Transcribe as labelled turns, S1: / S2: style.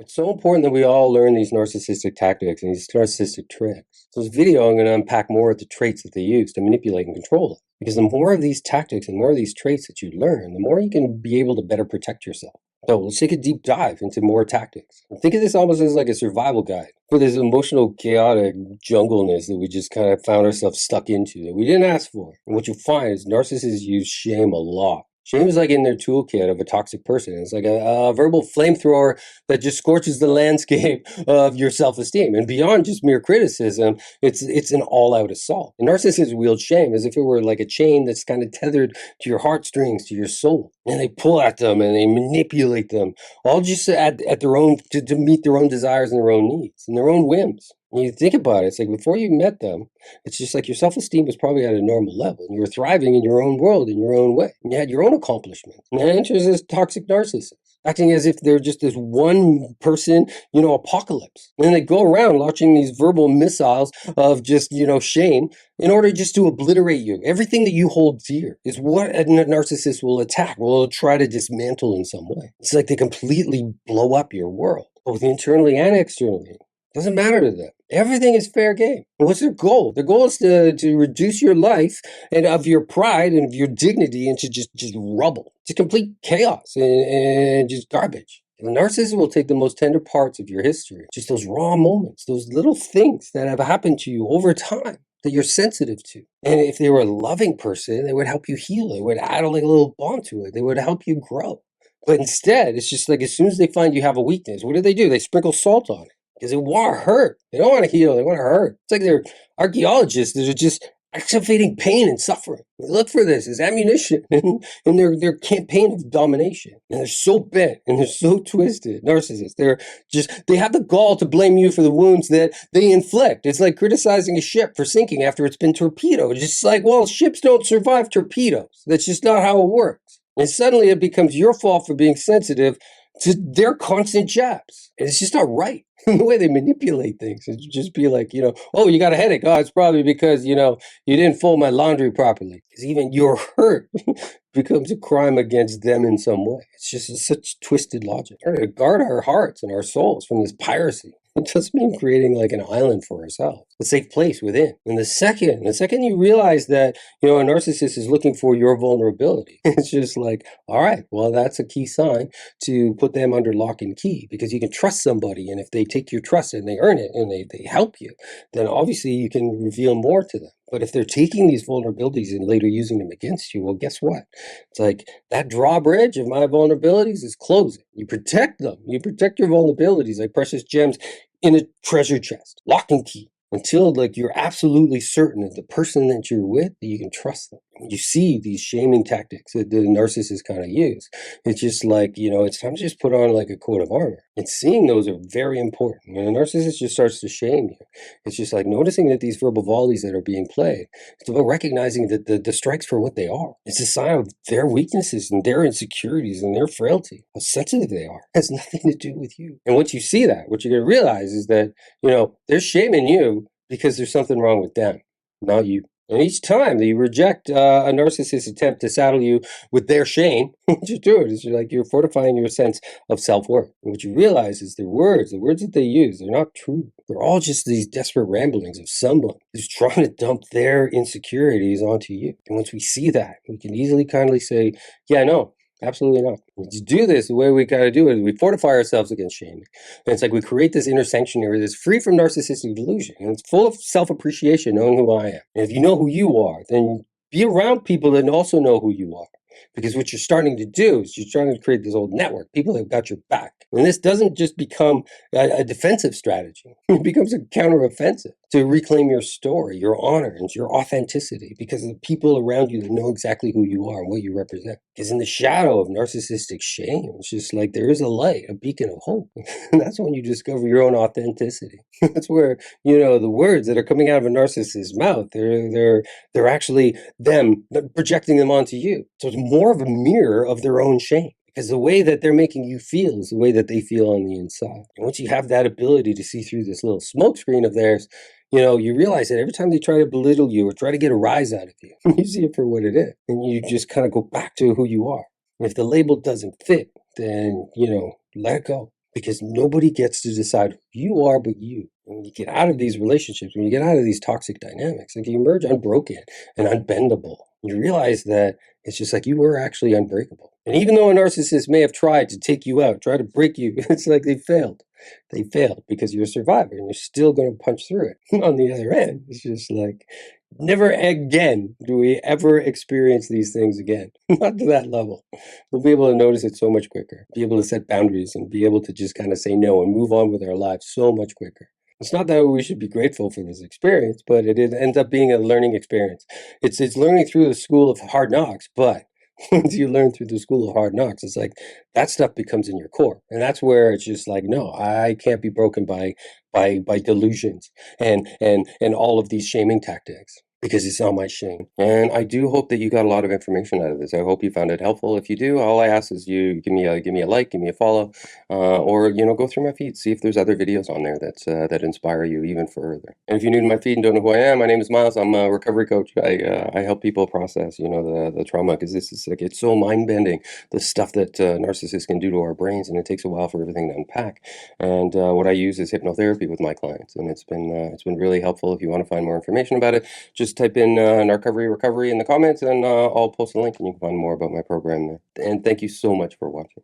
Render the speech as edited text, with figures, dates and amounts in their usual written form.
S1: It's so important that we all learn these narcissistic tactics and these narcissistic tricks. So this video, I'm going to unpack more of the traits that they use to manipulate and control us. Because the more of these tactics and more of these traits that you learn, the more you can be able to better protect yourself. So let's take a deep dive into more tactics. And think of this almost as like a survival guide for this emotional, chaotic jungleness that we just kind of found ourselves stuck into that we didn't ask for. And what you'll find is narcissists use shame a lot. Shame is like in their toolkit of a toxic person. It's like a verbal flamethrower that just scorches the landscape of your self-esteem. And beyond just mere criticism, it's an all-out assault. And narcissists wield shame as if it were like a chain that's kind of tethered to your heartstrings, to your soul. And they pull at them and they manipulate them, all just at their own, to meet their own desires and their own needs and their own whims. And you think about it, it's like before you met them, it's just like your self-esteem was probably at a normal level and you were thriving in your own world, in your own way. And you had your own accomplishments. And then enters this toxic narcissist, acting as if they're just this one person, apocalypse. And then they go around launching these verbal missiles of just, shame in order just to obliterate you. Everything that you hold dear is what a narcissist will attack, will try to dismantle in some way. It's like they completely blow up your world, both internally and externally. Doesn't matter to them. Everything is fair game. And what's their goal? Their goal is to reduce your life and of your pride and of your dignity into just rubble, to complete chaos and just garbage. And the narcissist will take the most tender parts of your history, just those raw moments, those little things that have happened to you over time that you're sensitive to. And if they were a loving person, they would help you heal. They would add like a little bond to it. They would help you grow. But instead, it's just like as soon as they find you have a weakness, what do? They sprinkle salt on it. Because they want to hurt. They don't want to heal. They want to hurt. It's like they're archaeologists that are just activating pain and suffering. They look for this as ammunition in their campaign of domination. And they're so bent and they're so twisted. Narcissists. They have the gall to blame you for the wounds that they inflict. It's like criticizing a ship for sinking after it's been torpedoed. It's just like, well, ships don't survive torpedoes. That's just not how it works. And suddenly it becomes your fault for being sensitive to their constant jabs. And it's just not right. The way they manipulate things. It just be like, oh, you got a headache. Oh, it's probably because, you didn't fold my laundry properly. Because even your hurt becomes a crime against them in some way. It's just such twisted logic. We're to guard our hearts and our souls from this piracy. It doesn't mean creating like an island for ourselves, a safe place within. And the second you realize that, a narcissist is looking for your vulnerability, it's just like, all right, well, that's a key sign to put them under lock and key, because you can trust somebody. And if they take your trust and they earn it and they help you, then obviously you can reveal more to them. But if they're taking these vulnerabilities and later using them against you, well, guess what? It's like that drawbridge of my vulnerabilities is closing. You protect them. You protect your vulnerabilities like precious gems in a treasure chest, lock and key, until like you're absolutely certain that the person that you're with, that you can trust them. When you see these shaming tactics that the narcissists kind of use, it's just like, it's time to just put on like a coat of armor. And seeing those are very important. When a narcissist just starts to shame you, it's just like noticing that these verbal volleys that are being played, it's about recognizing that the strikes for what they are. It's a sign of their weaknesses and their insecurities and their frailty, how sensitive they are. It has nothing to do with you. And once you see that, what you're going to realize is that, they're shaming you because there's something wrong with them, not you. And each time that you reject a narcissist's attempt to saddle you with their shame, what you do is you're fortifying your sense of self-worth. And what you realize is the words that they use, they're not true. They're all just these desperate ramblings of someone who's trying to dump their insecurities onto you. And once we see that, we can easily kindly say, yeah, no, absolutely not. To do this, the way we got to do it is we fortify ourselves against shaming. And it's like we create this inner sanctuary that's free from narcissistic delusion. And it's full of self-appreciation, knowing who I am. And if you know who you are, then be around people that also know who you are. Because what you're starting to do is you're starting to create this old network, people that have got your back. And this doesn't just become a defensive strategy. It becomes a counteroffensive to reclaim your story, your honor, and your authenticity, because of the people around you that know exactly who you are and what you represent. Because in the shadow of narcissistic shame, it's just like there is a light, a beacon of hope. And that's when you discover your own authenticity. That's where, the words that are coming out of a narcissist's mouth, they're actually them projecting them onto you. So it's more of a mirror of their own shame. Because the way that they're making you feel is the way that they feel on the inside. And once you have that ability to see through this little smoke screen of theirs, you realize that every time they try to belittle you or try to get a rise out of you, you see it for what it is. And you just kind of go back to who you are. And if the label doesn't fit, then, let it go. because nobody gets to decide who you are but you. And when you get out of these relationships, when you get out of these toxic dynamics, like you emerge unbroken and unbendable, you realize that it's just like you were actually unbreakable. And even though a narcissist may have tried to take you out, try to break you, it's like they failed. They failed because you're a survivor and you're still going to punch through it. On the other end, it's just like, never again do we ever experience these things again. Not to that level. We'll be able to notice it so much quicker, be able to set boundaries and be able to just kind of say no and move on with our lives so much quicker. It's not that we should be grateful for this experience, but it ends up being a learning experience. It's learning through the school of hard knocks, but once you learn through the school of hard knocks, it's like that stuff becomes in your core, and that's where it's just like, no, I can't be broken by delusions and all of these shaming tactics, because it's not my shame. And I do hope that you got a lot of information out of this. I hope you found it helpful. If you do, all I ask is you give me a like, give me a follow, or go through my feed, see if there's other videos on there that inspire you even further. And if you're new to my feed and don't know who I am, my name is Miles. I'm a recovery coach. I help people process the trauma, because this is like, it's so mind bending, the stuff that narcissists can do to our brains, and it takes a while for everything to unpack. And what I use is hypnotherapy with my clients, and it's been really helpful. If you want to find more information about it, just type in Narcovery Recovery in the comments, and I'll post a link and you can find more about my program there. And thank you so much for watching.